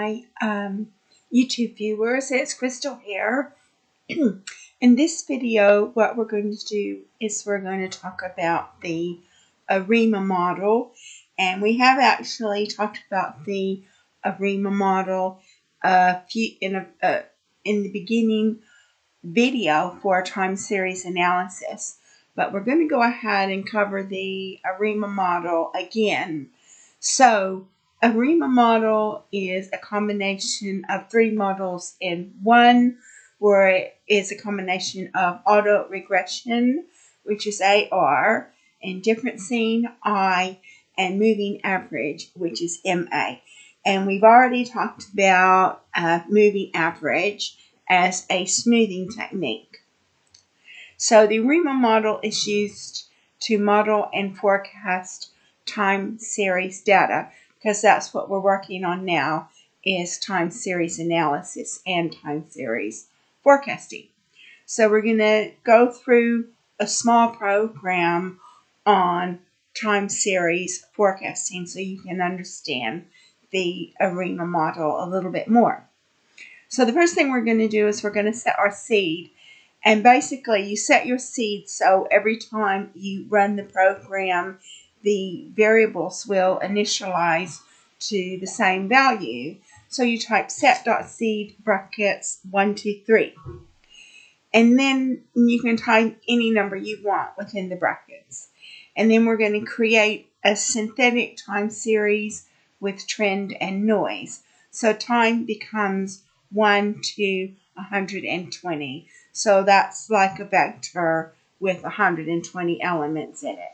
my YouTube viewers. It's Crystal here. In this video, what we're going to do is we're going to talk about the ARIMA model. And we have actually talked about the ARIMA model in the beginning video for time series analysis. But we're going to go ahead and cover the ARIMA model again. So, ARIMA model is a combination of three models in one, where it is a combination of auto-regression, which is AR, and differencing, I, and moving average, which is MA. And we've already talked about moving average as a smoothing technique. So the ARIMA model is used to model and forecast time series data, because that's what we're working on now, is time series analysis and time series forecasting. So we're going to go through a small program on time series forecasting so you can understand the ARIMA model a little bit more. So the first thing we're going to do is we're going to set our seed. And basically, you set your seed so every time you run the program, the variables will initialize to the same value. So you type set.seed brackets 1, 2, 3. And then you can type any number you want within the brackets. And then we're going to create a synthetic time series with trend and noise. So time becomes 1 to 120. So that's like a vector with 120 elements in it.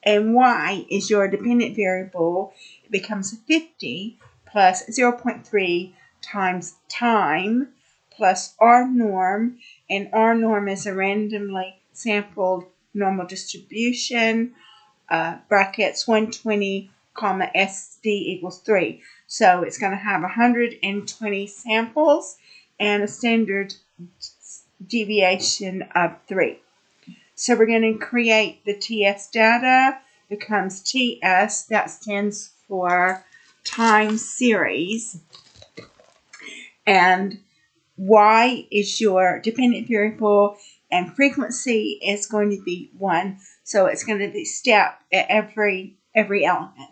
And y is your dependent variable. It becomes 50 plus 0.3 times time plus r norm. And r norm is a randomly sampled normal distribution, brackets 120, comma SD equals 3. So it's going to have 120 samples and a standard deviation of 3. So we're going to create the TS data, becomes TS, that stands for time series, and Y is your dependent variable, and frequency is going to be 1, so it's going to be step at every element.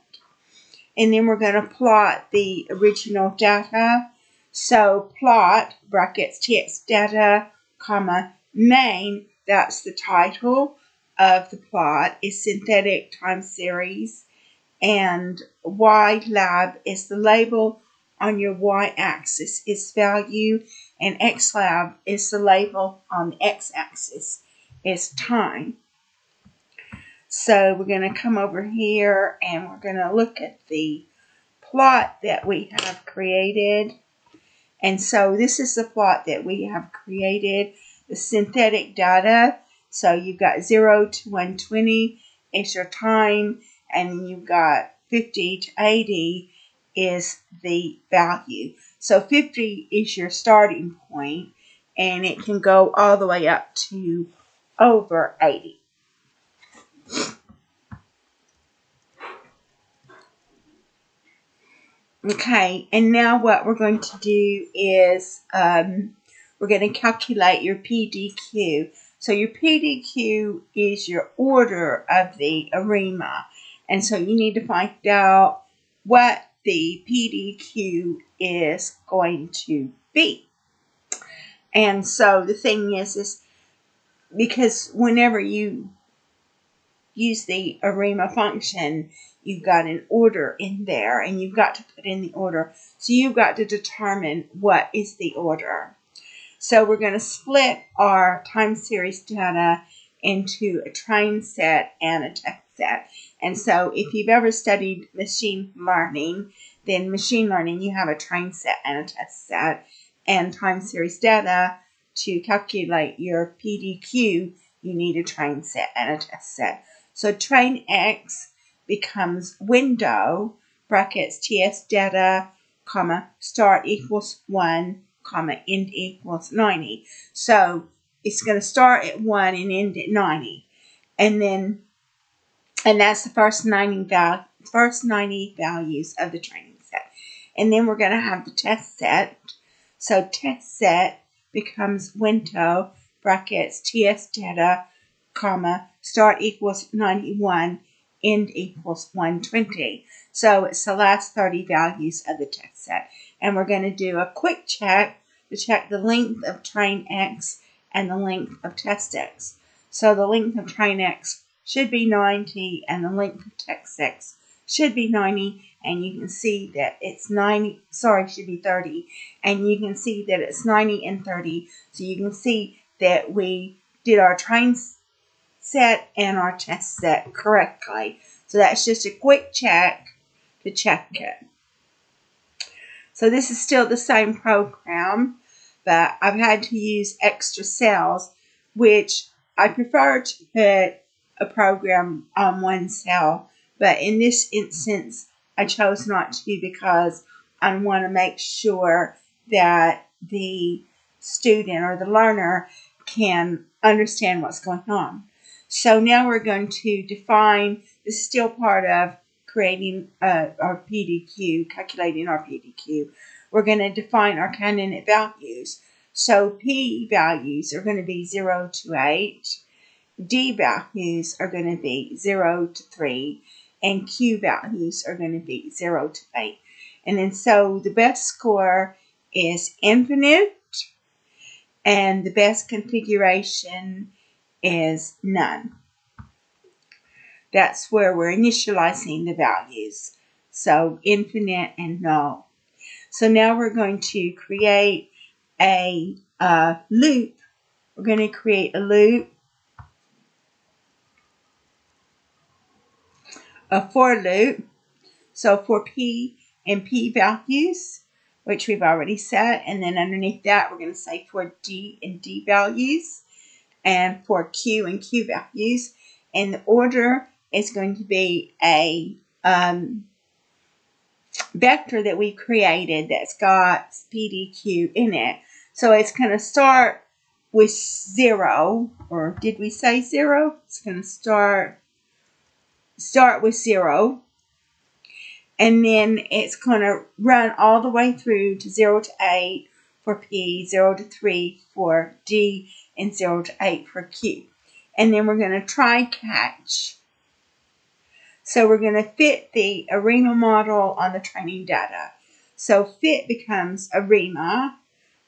And then we're going to plot the original data. So plot, brackets, TX data, comma, main, that's the title of the plot, is synthetic time series. And Y lab is the label on your y-axis is value. And X lab is the label on the x-axis is time. So we're going to come over here and we're going to look at the plot that we have created. And so this is the plot that we have created, the synthetic data. So you've got 0 to 120 is your time, and you've got 50 to 80 is the value. So 50 is your starting point, and it can go all the way up to over 80. Okay, and now what we're going to do is we're going to calculate your PDQ. So your PDQ is your order of the ARIMA. And so you need to find out what the PDQ is going to be. And so the thing is because whenever you use the ARIMA function, you've got an order in there, and you've got to put in the order. So you've got to determine what is the order. So we're going to split our time series data into a train set and a test set. And so if you've ever studied machine learning, then machine learning, you have a train set and a test set. And time series data, to calculate your PDQ, you need a train set and a test set. So train X becomes window, brackets, TS data, comma, start equals 1, comma, end equals 90. So it's going to start at 1 and end at 90. And that's the first 90 values of the training set. And then we're going to have the test set. So test set becomes window, brackets, TS data, comma, start equals 91, end equals 120. So it's the last 30 values of the test set. And we're going to do a quick check to check the length of train X and the length of test X. So the length of train X should be 90 and the length of test X should be 90, and you can see that it's 90, sorry, should be 30, and you can see that it's 90 and 30, so you can see that we did our train set and our test set correctly. So that's just a quick check to check it. So this is still the same program, but I've had to use extra cells, which I prefer to put a program on one cell. But in this instance, I chose not to because I want to make sure that the student or the learner can understand what's going on. So now we're going to define, this is still part of creating our PDQ, calculating our PDQ. We're going to define our candidate values. So P values are going to be 0 to 8. D values are going to be 0 to 3. And Q values are going to be 0 to 8. And then so the best score is infinite, and the best configuration is none. That's where we're initializing the values. So infinite and null. So now we're going to create a loop. We're going to create a loop, a for loop. So for P and P values, which we've already set, and then underneath that we're going to say for D and D values, and for Q and Q values, and the order is going to be a vector that we created that's got PDQ in it. So it's going to start with 0, or did we say 0? It's going to start with 0. And then it's going to run all the way through to 0 to 8 for P, 0 to 3 for D, and 0 to 8 for Q. And then we're going to try catch. So we're going to fit the ARIMA model on the training data. So fit becomes ARIMA,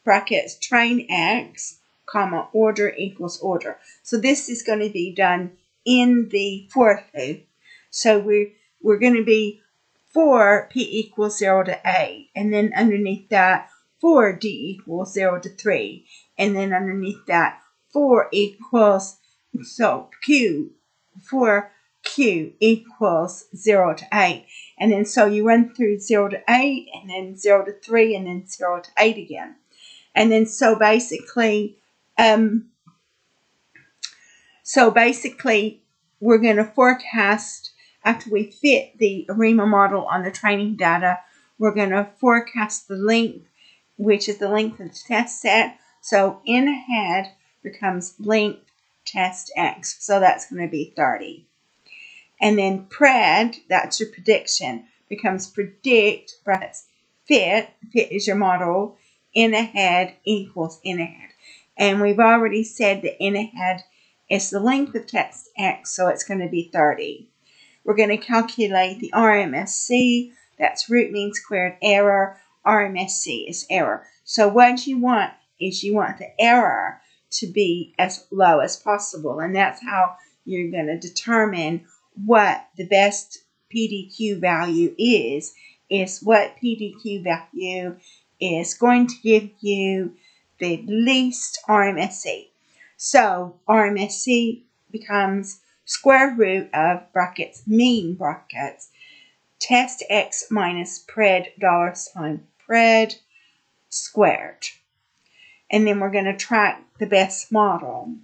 brackets, train X, comma, order equals order. So this is going to be done in the for loop. So we're going to be for P equals 0 to 8, and then underneath that, for D equals 0 to 3, and then underneath that, for equals, so Q, for Q equals 0 to 8, and then so you run through 0 to 8, and then 0 to 3, and then 0 to 8 again. And then so basically we're going to forecast. After we fit the ARIMA model on the training data, we're going to forecast the length, which is the length of the test set. So in ahead becomes length test X. So that's going to be 30. And then pred, that's your prediction, becomes predict, brackets, fit is your model, in ahead equals in ahead. And we've already said that in ahead is the length of test X, so it's going to be 30. We're going to calculate the RMSC. That's root mean squared error. RMSC is error. So what you want is you want the error to be as low as possible. And that's how you're going to determine what the best PDQ value is what PDQ value is going to give you the least RMSC. So RMSC becomes square root of brackets, mean brackets, test X minus pred $pred squared. And then we're going to track the best model.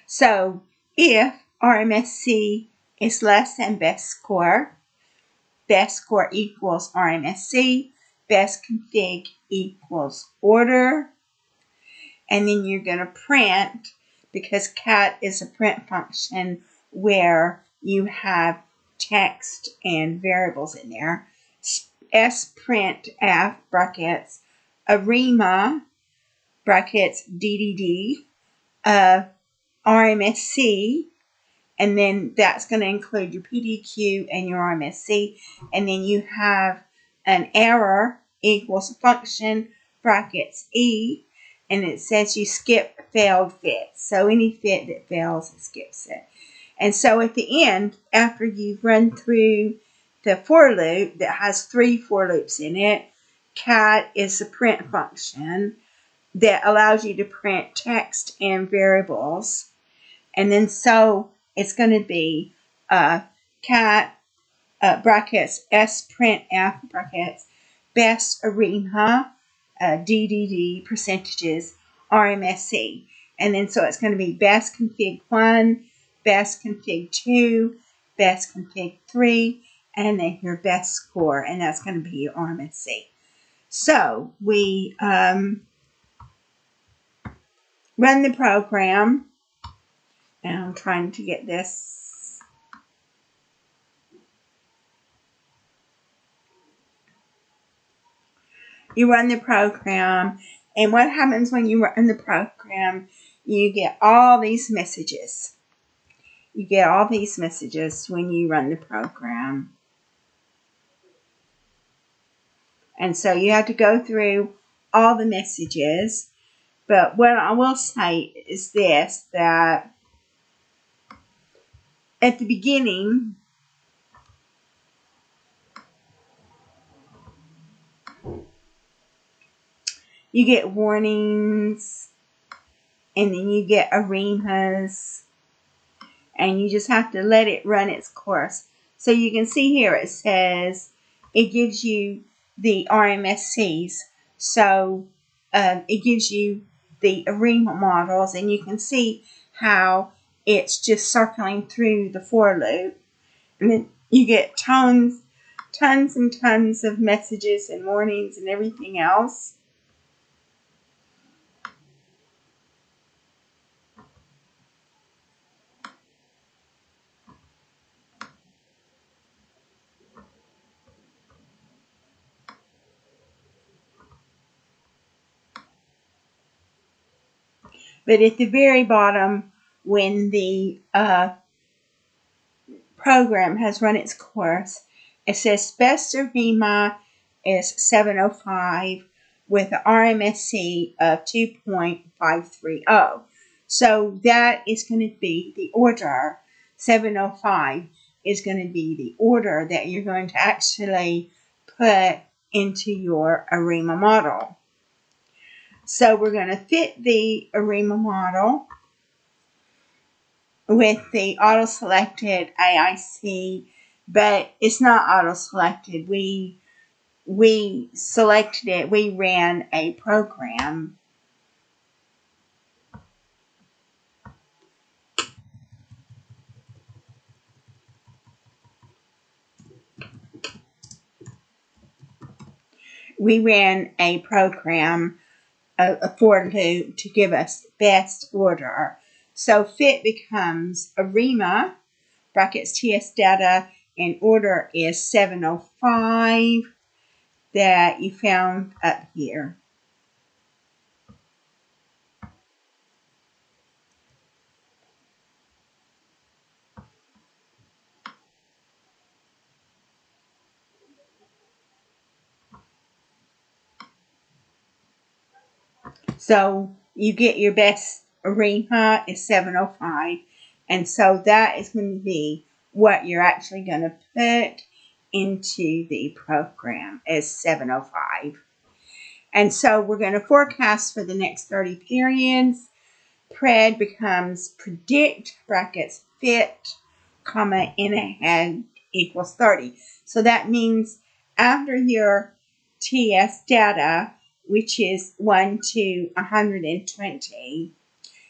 So if RMSC is less than best score equals RMSC, best config equals order. And then you're going to print, because cat is a print function where you have text and variables in there. S print F brackets ARIMA brackets DDD RMSC, and then that's going to include your PDQ and your RMSC, and then you have an error equals function brackets E, and it says you skip failed fit. So any fit that fails, it skips it. And so at the end, after you've run through the for loop that has 3 for loops in it, cat is the print function that allows you to print text and variables. And then so it's going to be cat brackets S print F brackets best ARIMA DDD percentages RMSC. And then so it's going to be best config 1, best config 2, best config 3, and then your best score, and that's going to be your RMSC. So we run the program, and I'm trying to get this. You run the program, and what happens when you run the program, you get all these messages. You get all these messages when you run the program. And so you have to go through all the messages. But what I will say is this, that at the beginning, you get warnings, and then you get ARIMAs, and you just have to let it run its course. So you can see here it says it gives you the RMSCs. So it gives you the ARIMA models, and you can see how it's just circling through the for loop. And then you get tons and tons of messages and warnings and everything else. But at the very bottom, when the program has run its course, it says best ARIMA is 705 with an RMSC of 2.530. So that is going to be the order. 705 is going to be the order that you're going to actually put into your ARIMA model. So we're going to fit the ARIMA model with the auto-selected AIC, but it's not auto-selected. We selected it. We ran a program. We ran a program, a for loop, to give us best order. So fit becomes ARIMA, brackets TS data, and order is 705 that you found up here. So you get your best ARIMA is 705, and so that is going to be what you're actually going to put into the program as 705. And so we're going to forecast for the next 30 periods. Pred becomes predict, brackets fit, comma, in ahead equals 30. So that means after your TS data, which is 1 to 120,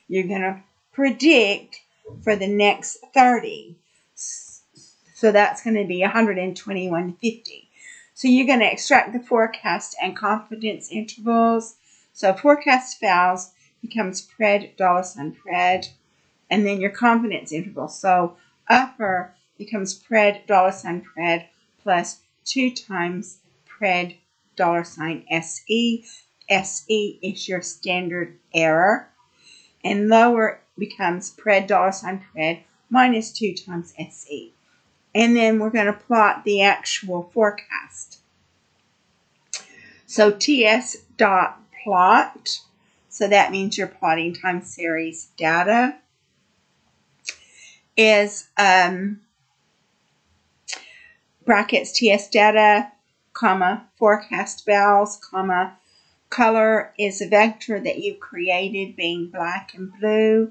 you're going to predict for the next 30. So that's going to be 121 to 50. So you're going to extract the forecast and confidence intervals. So forecast fails becomes pred, $pred, and then your confidence interval. So upper becomes pred $pred plus 2 times pred $SE. SE is your standard error. And lower becomes pred $pred minus 2 times SE. And then we're going to plot the actual forecast. So TS dot plot, so that means you're plotting time series data, is brackets TS data, comma, forecast vals, comma, color is a vector that you created being black and blue,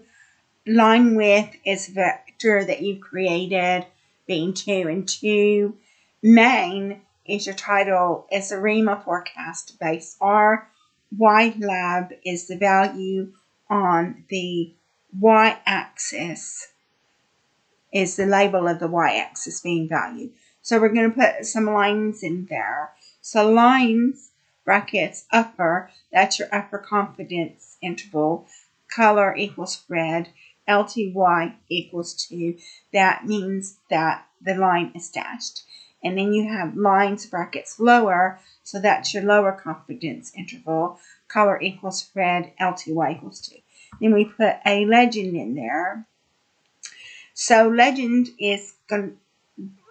line width is a vector that you created being 2 and 2, main is your title, is a ARIMA forecast base R, Y lab is the value on the y-axis, is the label of the y-axis being value. So we're going to put some lines in there. So lines, brackets, upper, that's your upper confidence interval, color equals red, LTY equals 2. That means that the line is dashed. And then you have lines, brackets, lower, so that's your lower confidence interval, color equals red, LTY equals 2. Then we put a legend in there. So legend is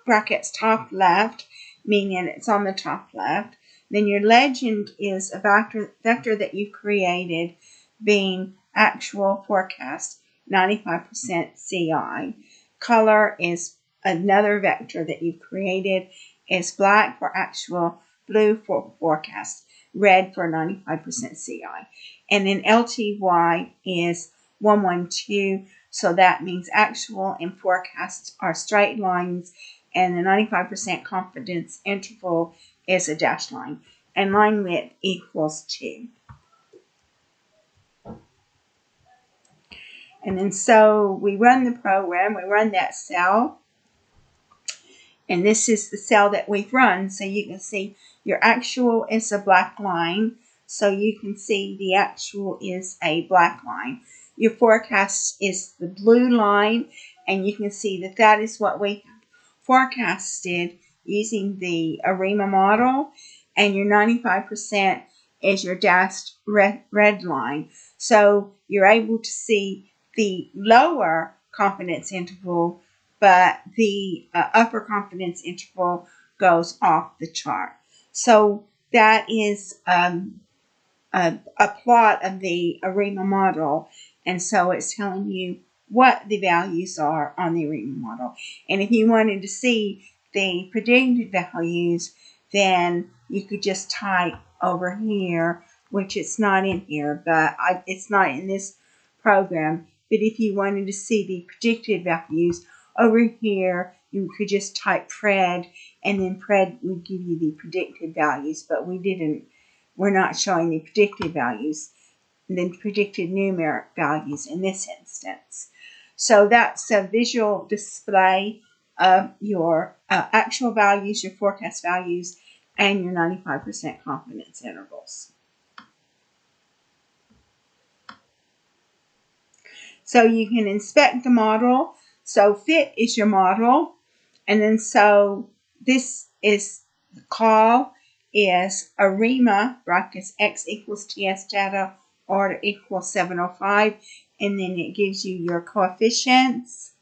brackets top left, meaning it's on the top left. Then your legend is a vector that you've created being actual forecast, 95% CI. Color is another vector that you've created, is black for actual, blue for forecast, red for 95% CI. And then LTY is 112, so that means actual and forecasts are straight lines, and the 95% confidence interval is a dashed line, and line width equals 2. And then so we run the program, we run that cell, and this is the cell that we've run. So you can see your actual is a black line, so you can see the actual is a black line. Your forecast is the blue line, and you can see that that is what we forecasted using the ARIMA model, and your 95% is your dashed red line. So you're able to see the lower confidence interval, but the upper confidence interval goes off the chart. So that is a plot of the ARIMA model, and so it's telling you what the values are on the ARIMA model. And if you wanted to see the predicted values, then you could just type over here, which it's not in here, but it's not in this program. But if you wanted to see the predicted values over here, you could just type pred, and then pred would give you the predicted values, but we're not showing the predicted values, the predicted numeric values in this instance. So that's a visual display of your actual values, your forecast values, and your 95% confidence intervals. So you can inspect the model. So fit is your model. And then so this is the call is ARIMA, brackets X equals TS data, order equals 705. And then it gives you your coefficients.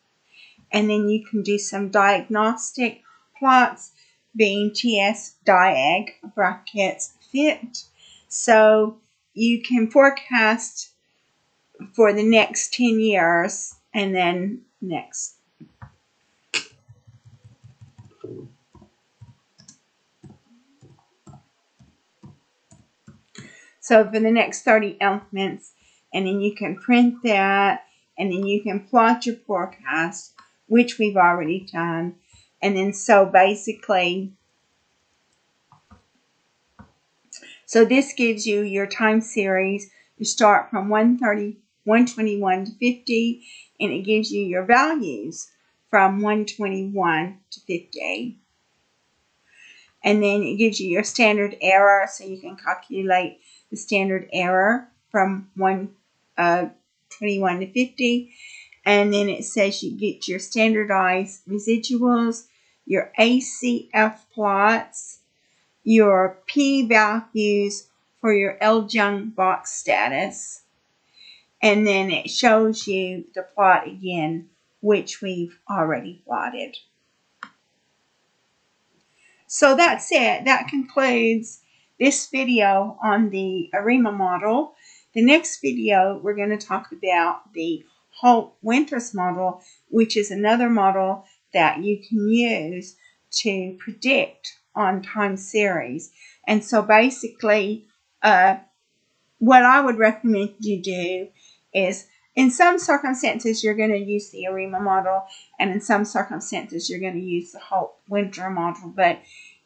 And then you can do some diagnostic plots being TS diag, brackets fit. So you can forecast for the next 10 years, and then next. So for the next 30 elements, and then you can print that, and then you can plot your forecast, which we've already done. And then so basically, so this gives you your time series. You start from 121 to 50, and it gives you your values from 121 to 50. And then it gives you your standard error, so you can calculate the standard error from 121 to 50. And then it says you get your standardized residuals, your ACF plots, your p-values for your L-Jung box status, and then it shows you the plot again, which we've already plotted. So that's it. That concludes this video on the ARIMA model. The next video, we're going to talk about the Holt-Winters model, which is another model that you can use to predict on time series. And so basically, what I would recommend you do is, in some circumstances, you're going to use the ARIMA model, and in some circumstances, you're going to use the Holt-Winters model. But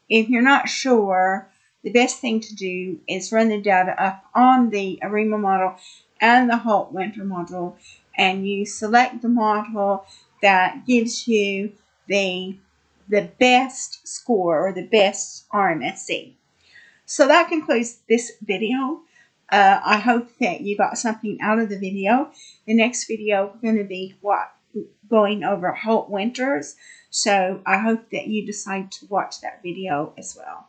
if you're not sure, the best thing to do is run the data up on the ARIMA model and the Holt-Winters model, and you select the model that gives you the best score or the best RMSE. So that concludes this video. I hope that you got something out of the video. The next video is going to be going over Holt-Winters. So I hope that you decide to watch that video as well.